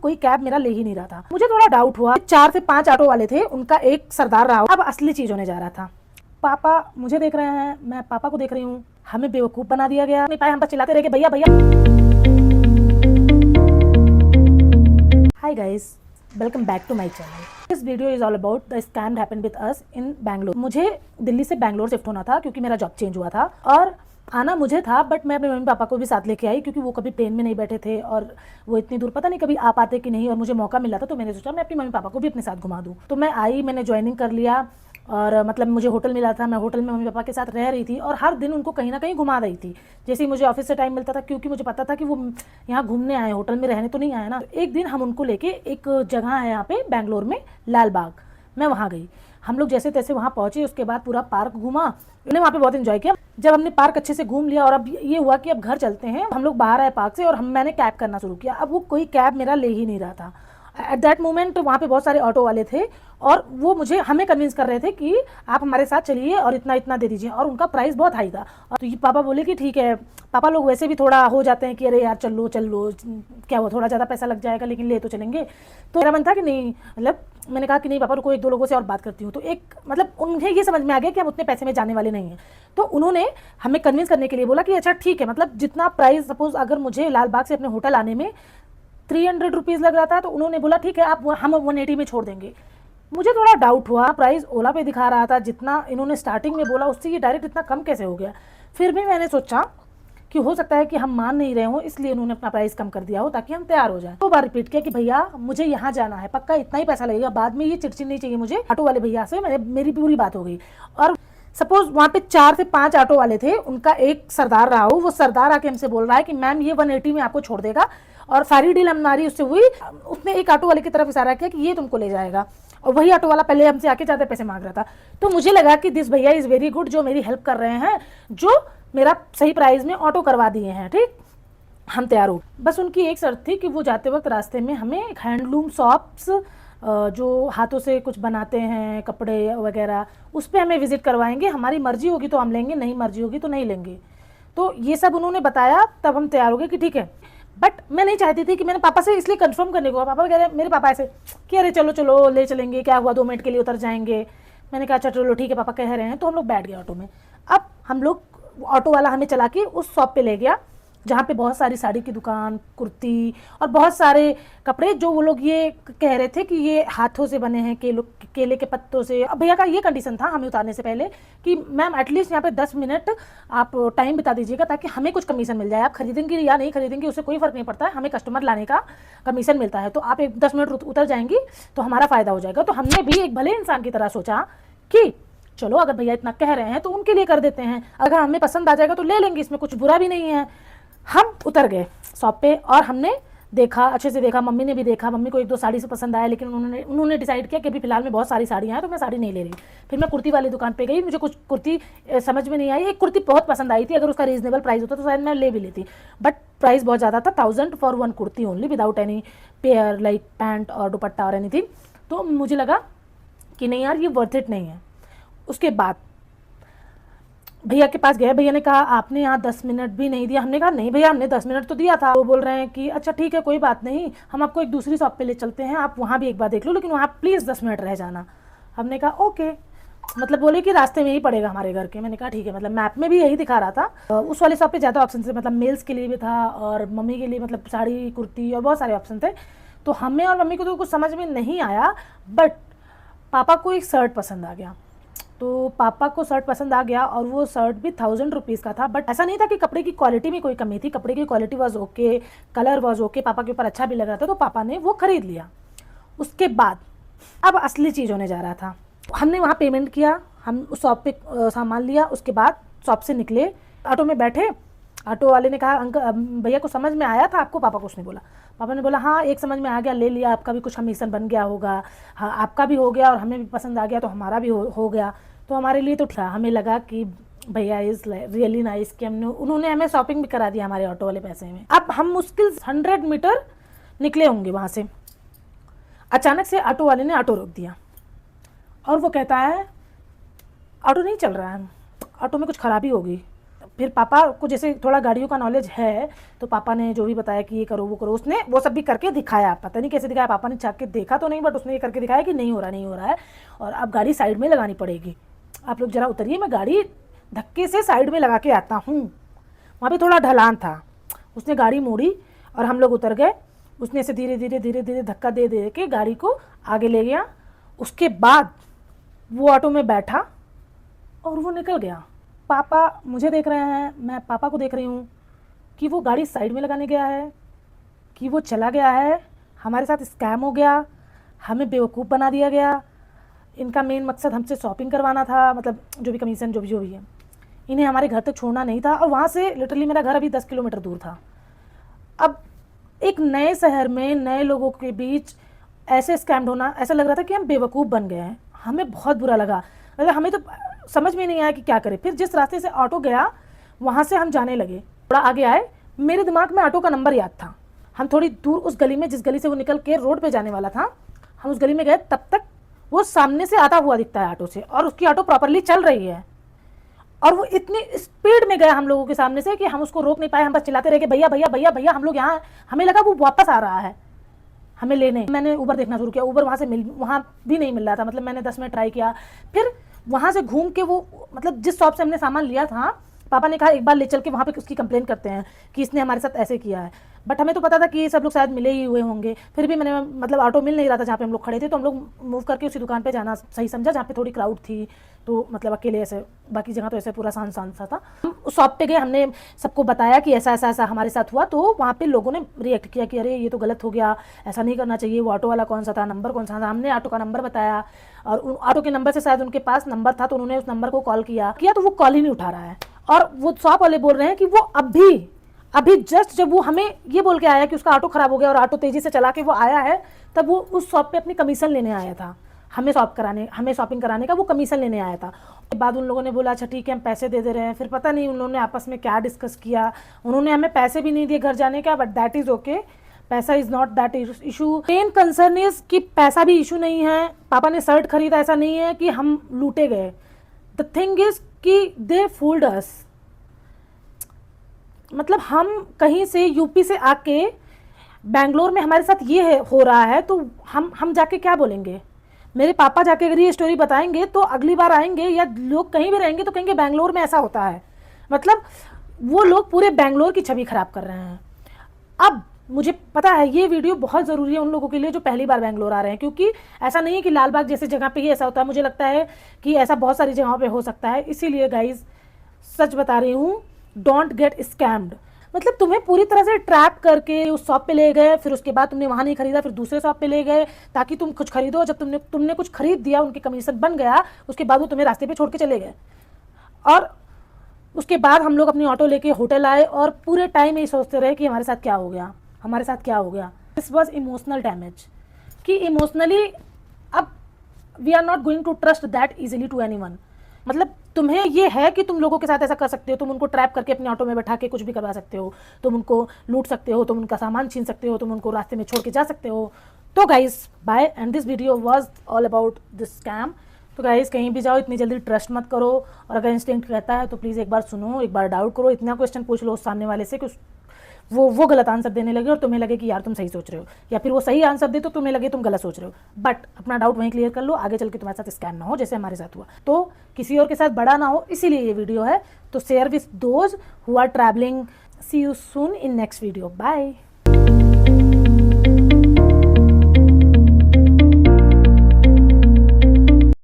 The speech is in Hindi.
कोई कैब मेरा ले ही नहीं रहा था। मुझे थोड़ा डाउट हुआ। 4 से 5 ऑटो वाले थे, उनका एक सरदार रहा। अब असली चीज होने जा रहा था। पापा मुझे देख रहे हैं, मैं पापा को देख रही हूँ। हमें बेवकूफ बना दिया गया। नहीं पाए, हम बस चिल्लाते रहे कि भैया भैया। Hi guys, welcome back to my channel. This video is all about the scam happened with us in Bangalore. मुझे दिल्ली से बैंगलोर शिफ्ट होना था क्योंकि मेरा जॉब चेंज हुआ था और आना मुझे था, बट मैं अपने मम्मी पापा को भी साथ लेके आई क्योंकि वो कभी प्लेन में नहीं बैठे थे और वो इतनी दूर पता नहीं कभी आ पाते कि नहीं, और मुझे मौका मिला था तो मैंने सोचा मैं अपनी मम्मी पापा को भी अपने साथ घुमा दूँ। तो मैं आई, मैंने ज्वाइनिंग कर लिया और मतलब मुझे होटल मिला था। मैं होटल में मम्मी पापा के साथ रह रही थी और हर दिन उनको कहीं ना कहीं घुमा रही थी। जैसे ही मुझे ऑफिस से टाइम मिलता था, क्योंकि मुझे पता था कि वो यहाँ घूमने आए, होटल में रहने तो नहीं आए ना। एक दिन हम उनको लेके, एक जगह है यहाँ पे बैंगलोर में, लाल बाग, मैं वहाँ गई। हम लोग जैसे तैसे वहाँ पहुँचे, उसके बाद पूरा पार्क घूमा। मैंने वहाँ पे बहुत एंजॉय किया। जब हमने पार्क अच्छे से घूम लिया और अब ये हुआ कि अब घर चलते हैं, हम लोग बाहर आए पार्क से और मैंने कैब करना शुरू किया। अब वो कोई कैब मेरा ले ही नहीं रहा था। एट दैट मोमेंट वहाँ पे बहुत सारे ऑटो वाले थे और वो हमें कन्विंस कर रहे थे कि आप हमारे साथ चलिए और इतना इतना दे दीजिए, और उनका प्राइस बहुत हाई था। और तो ये पापा बोले कि ठीक है। पापा लोग वैसे भी थोड़ा हो जाते हैं कि अरे यार चल लो क्या वो थोड़ा ज़्यादा पैसा लग जाएगा लेकिन ले तो चलेंगे। तो मेरा मन था कि नहीं, मतलब मैंने कहा कि नहीं पापा रुको, एक दो लोगों से और बात करती हूँ। तो एक मतलब उन्हें ये समझ में आ गया कि हम उतने पैसे में जाने वाले नहीं हैं। तो उन्होंने हमें कन्विंस करने के लिए बोला कि अच्छा ठीक है, मतलब जितना प्राइस, सपोज अगर मुझे लाल बाग से अपने होटल आने में 300 रुपीज़ लग रहा था, तो उन्होंने बोला ठीक है आप हम 180 में छोड़ देंगे। मुझे थोड़ा डाउट हुआ, प्राइस ओला पे दिखा रहा था जितना इन्होंने स्टार्टिंग में बोला उससे ये डायरेक्ट इतना कम कैसे हो गया। फिर भी मैंने सोचा कि हो सकता है कि हम मान नहीं रहे हों, इसलिए इन्होंने अपना प्राइस कम कर दिया हो ताकि हम तैयार हो जाए। 2 बार रिपीट किया कि भैया मुझे यहाँ जाना है, पक्का इतना ही पैसा लगेगा, बाद में ये चिड़चिड़ नहीं चाहिए मुझे। ऑटो वाले भैया से मेरी पूरी बात हो गई। और सपोज वहाँ पे 4 से 5 ऑटो वाले थे, उनका एक सरदार रहा हो। वो सरदार आके हमसे बोल रहा है कि मैम ये 180 में आपको छोड़ देगा, और सारी डील हमारी उससे हुई। उसने एक ऑटो वाले की तरफ इशारा किया कि ये तुमको ले जाएगा, और वही ऑटो वाला पहले हमसे आके ज़्यादा पैसे मांग रहा था। तो मुझे लगा कि दिस भैया इज़ वेरी गुड, जो मेरी हेल्प कर रहे हैं, जो मेरा सही प्राइस में ऑटो करवा दिए हैं। ठीक, हम तैयार हो। बस उनकी एक शर्त थी कि वो जाते वक्त रास्ते में हमें हैंडलूम शॉप्स, जो हाथों से कुछ बनाते हैं कपड़े वगैरह, उस पर हमें विज़िट करवाएंगे। हमारी मर्जी होगी तो हम लेंगे, नहीं मर्जी होगी तो नहीं लेंगे। तो ये सब उन्होंने बताया, तब हम तैयार हो गए कि ठीक है। बट मैं नहीं चाहती थी कि, मैंने पापा से इसलिए कंफर्म करने को, पापा कह रहे, मेरे पापा ऐसे कि अरे चलो चलो ले चलेंगे, क्या हुआ 2 मिनट के लिए उतर जाएंगे। मैंने कहा अच्छा चलो ठीक है, पापा कह रहे हैं। तो हम लोग बैठ गए ऑटो में। अब हम लोग, ऑटो वाला हमें चला के उस शॉप पे ले गया जहाँ पे बहुत सारी साड़ी की दुकान, कुर्ती और बहुत सारे कपड़े, जो वो लोग ये कह रहे थे कि ये हाथों से बने हैं, केले के पत्तों से। अब भैया का ये कंडीशन था हमें उतारने से पहले कि मैम एटलीस्ट यहाँ पे 10 मिनट आप टाइम बिता दीजिएगा ताकि हमें कुछ कमीशन मिल जाए। आप खरीदेंगे या नहीं खरीदेंगे उससे कोई फ़र्क नहीं पड़ता है, हमें कस्टमर लाने का कमीशन मिलता है। तो आप 10 मिनट उतर जाएंगी तो हमारा फ़ायदा हो जाएगा। तो हमने भी एक भले इंसान की तरह सोचा कि चलो अगर भैया इतना कह रहे हैं तो उनके लिए कर देते हैं, अगर हमें पसंद आ जाएगा तो ले लेंगे, इसमें कुछ बुरा भी नहीं है। हम उतर गए शॉप पे और हमने देखा, अच्छे से देखा, मम्मी ने भी देखा। मम्मी को 1-2 साड़ी से पसंद आया, लेकिन उन्होंने डिसाइड किया कि अभी फिलहाल में बहुत सारी साड़ियाँ हैं तो मैं साड़ी नहीं ले रही। फिर मैं कुर्ती वाली दुकान पे गई, मुझे कुछ कुर्ती समझ में नहीं आई। एक कुर्ती बहुत पसंद आई थी, अगर उसका रीजनेबल प्राइस होता तो शायद मैं ले भी लेती, बट प्राइस बहुत ज़्यादा था। 1000 for 1 kurti only, without any pair like pant और दुपट्टा और एनीथिंग। तो मुझे लगा कि नहीं यार ये वर्थ इट नहीं है। उसके बाद भैया के पास गए, भैया ने कहा आपने यहाँ 10 मिनट भी नहीं दिया। हमने कहा नहीं भैया हमने 10 मिनट तो दिया था। वो बोल रहे हैं कि अच्छा ठीक है कोई बात नहीं, हम आपको एक दूसरी शॉप पे ले चलते हैं, आप वहाँ भी एक बार देख लो, लेकिन वहाँ प्लीज़ 10 मिनट रह जाना। हमने कहा ओके, मतलब बोले कि रास्ते में ही पड़ेगा हमारे घर के। मैंने कहा ठीक है, मतलब मैप में भी यही दिखा रहा था। उस वाले शॉप पे ज़्यादा ऑप्शन थे, मतलब मेल्स के लिए भी था और मम्मी के लिए, मतलब साड़ी कुर्ती और बहुत सारे ऑप्शन थे। तो हमें और मम्मी को तो कुछ समझ में नहीं आया, बट पापा को एक शर्ट पसंद आ गया। तो पापा को शर्ट पसंद आ गया और वो शर्ट भी 1000 रुपीज़ का था। बट ऐसा नहीं था कि कपड़े की क्वालिटी में कोई कमी थी, कपड़े की quality was okay, colour was okay, पापा के ऊपर अच्छा भी लग रहा था, तो पापा ने वो खरीद लिया। उसके बाद अब असली चीज़ होने जा रहा था। हमने वहाँ पेमेंट किया, हम उस शॉप पे सामान लिया, उसके बाद शॉप से निकले, ऑटो में बैठे। ऑटो वाले ने कहा अंकल भैया को समझ में आया था आपको? पापा को उसने बोला। पापा ने बोला हाँ एक समझ में आ गया, ले लिया, आपका भी कुछ कमीशन बन गया होगा। हाँ आपका भी हो गया और हमें भी पसंद आ गया तो हमारा भी हो गया। तो हमारे लिए तो था, हमें लगा कि भैया इज़ रियली नाइस कि उन्होंने हमें शॉपिंग भी करा दिया हमारे ऑटो वाले पैसे में। अब हम मुश्किल 100 मीटर निकले होंगे वहाँ से, अचानक से ऑटो वाले ने ऑटो रोक दिया और वो कहता है ऑटो नहीं चल रहा है, ऑटो में कुछ खराबी होगी। फिर पापा को जैसे थोड़ा गाड़ियों का नॉलेज है, तो पापा ने जो भी बताया कि ये करो वो करो, उसने वो सब भी करके दिखाया। पता नहीं कैसे दिखाया, पापा ने चाक के देखा तो नहीं, बट उसने ये करके दिखाया कि नहीं हो रहा, नहीं हो रहा है, और अब गाड़ी साइड में लगानी पड़ेगी। आप लोग जरा उतरिए, मैं गाड़ी धक्के से साइड में लगा के आता हूँ। वहाँ पे थोड़ा ढलान था, उसने गाड़ी मोड़ी और हम लोग उतर गए। उसने ऐसे धीरे धीरे धीरे धीरे धक्का दे दे के गाड़ी को आगे ले गया। उसके बाद वो ऑटो में बैठा और वो निकल गया। पापा मुझे देख रहे हैं, मैं पापा को देख रही हूँ कि वो गाड़ी साइड में लगाने गया है, कि वो चला गया है, हमारे साथ स्कैम हो गया, हमें बेवकूफ़ बना दिया गया। इनका मेन मकसद हमसे शॉपिंग करवाना था, मतलब जो भी कमीशन जो भी है, इन्हें हमारे घर तक छोड़ना नहीं था। और वहाँ से लिटरली मेरा घर अभी 10 किलोमीटर दूर था। अब एक नए शहर में नए लोगों के बीच ऐसे स्कैम्ड होना, ऐसा लग रहा था कि हम बेवकूफ़ बन गए हैं। हमें बहुत बुरा लगा, मतलब हमें तो समझ में नहीं आया कि क्या करें। फिर जिस रास्ते से ऑटो गया वहाँ से हम जाने लगे, थोड़ा आगे आए, मेरे दिमाग में ऑटो का नंबर याद था। हम थोड़ी दूर उस गली में, जिस गली से वो निकल के रोड पे जाने वाला था, हम उस गली में गए, तब तक वो सामने से आता हुआ दिखता है ऑटो से, और उसकी ऑटो प्रॉपरली चल रही है, और वो इतनी स्पीड में गया हम लोगों के सामने से कि हम उसको रोक नहीं पाए। हम बस चिल्लाते रह गए, भैया भैया भैया भैया, हम लोग यहाँ। हमें लगा वो वापस आ रहा है हमें लेने। मैंने उबर देखना शुरू किया, उबर वहाँ भी नहीं मिल रहा था। मतलब मैंने 10 मिनट ट्राई किया, फिर वहाँ से घूम के वो, मतलब जिस शॉप से हमने सामान लिया था, पापा ने कहा एक बार ले चल के वहाँ पे उसकी कंप्लेन करते हैं कि इसने हमारे साथ ऐसे किया है। बट हमें तो पता था कि ये सब लोग शायद मिले ही हुए होंगे। फिर भी मैंने, मतलब ऑटो मिल नहीं रहा था जहाँ पे हम लोग खड़े थे, तो हम लोग मूव करके उसी दुकान पे जाना सही समझा जहाँ पे थोड़ी क्राउड थी, तो मतलब अकेले ऐसे, बाकी जगह तो ऐसे पूरा शांत शांत सा था। हम उस शॉप पे गए, हमने सबको बताया कि ऐसा ऐसा ऐसा हमारे साथ हुआ, तो वहाँ पे लोगों ने रिएक्ट किया कि अरे ये तो गलत हो गया, ऐसा नहीं करना चाहिए। वो ऑटो वाला कौन सा था, नंबर कौन सा था, हमने ऑटो का नंबर बताया, और ऑटो के नंबर से शायद उनके पास नंबर था, तो उन्होंने उस नंबर को कॉल किया तो वो कॉल ही नहीं उठा रहा है। और वो शॉप वाले बोल रहे हैं कि वो अभी जस्ट जब वो हमें ये बोल के आया कि उसका ऑटो खराब हो गया और ऑटो तेजी से चला के वो आया है, तब वो उस शॉप पे अपनी कमीशन लेने आया था। हमें शॉपिंग कराने का वो कमीशन लेने आया था। उसके बाद उन लोगों ने बोला अच्छा ठीक है हम पैसे दे रहे हैं। फिर पता नहीं उन लोगों ने आपस में क्या डिस्कस किया, उन्होंने हमें पैसे भी नहीं दिए घर जाने का, बट दैट इज़ ओके, पैसा is not that issue. Main concern is कि पैसा भी इशू नहीं है। पापा ने शर्ट खरीदा, ऐसा नहीं है कि हम लूटे गए। द थिंग इज कि दे फूल्ड अस। मतलब हम कहीं से यूपी से आके बैंगलोर में हमारे साथ ये हो रहा है, तो हम जाके क्या बोलेंगे? मेरे पापा जाके अगर ये स्टोरी बताएंगे तो अगली बार आएंगे, या लोग कहीं भी रहेंगे तो कहेंगे बैंगलोर में ऐसा होता है। मतलब वो लोग पूरे बैंगलोर की छवि खराब कर रहे हैं। अब मुझे पता है ये वीडियो बहुत ज़रूरी है उन लोगों के लिए जो पहली बार बैंगलोर आ रहे हैं, क्योंकि ऐसा नहीं है कि लालबाग जैसी जगह पे ही ऐसा होता है। मुझे लगता है कि ऐसा बहुत सारी जगहों पे हो सकता है। इसीलिए गाइज सच बता रही हूँ, डोंट गेट स्कैम्ड। मतलब तुम्हें पूरी तरह से ट्रैप करके उस शॉप पे ले गए, फिर उसके बाद तुमने वहाँ नहीं खरीदा, फिर दूसरे शॉप पे ले गए ताकि तुम कुछ खरीदो। जब तुमने कुछ खरीद दिया, उनकी कमीशन बन गया, उसके बाद वो तुम्हें रास्ते पे छोड़ के चले गए। और उसके बाद हम लोग अपनी ऑटो लेके होटल आए और पूरे टाइम यही सोचते रहे कि हमारे साथ क्या हो गया, हमारे साथ क्या हो गया। दिस वॉज इमोशनल डैमेज, कि इमोशनली अब we are not going to trust that easily to anyone. मतलब तुम्हें ये है कि तुम लोगों के साथ ऐसा कर सकते हो, तुम उनको ट्रैप करके अपने ऑटो में बैठा के कुछ भी करवा सकते हो, तुम उनको लूट सकते हो, तुम उनका सामान छीन सकते हो, तुम उनको रास्ते में छोड़ के जा सकते हो। तो guys bye, and this video was all about this scam. तो गाइज कहीं भी जाओ इतनी जल्दी ट्रस्ट मत करो, और अगर इंस्टिंक्ट कहता है तो प्लीज़ एक बार सुनो, एक बार डाउट करो। इतना क्वेश्चन पूछ लो उस सामने वाले से कि वो गलत आंसर देने लगे और तुम्हें लगे कि यार तुम सही सोच रहे हो, या फिर वो सही आंसर दे तो तुम्हें लगे तुम गलत सोच रहे हो। बट अपना डाउट वहीं क्लियर कर लो, आगे चल के तुम्हारे साथ स्कैम ना हो जैसे हमारे साथ हुआ, तो किसी और के साथ बड़ा ना हो, इसीलिए ये वीडियो है। तो share with those who are travelling. See you soon in next video, bye.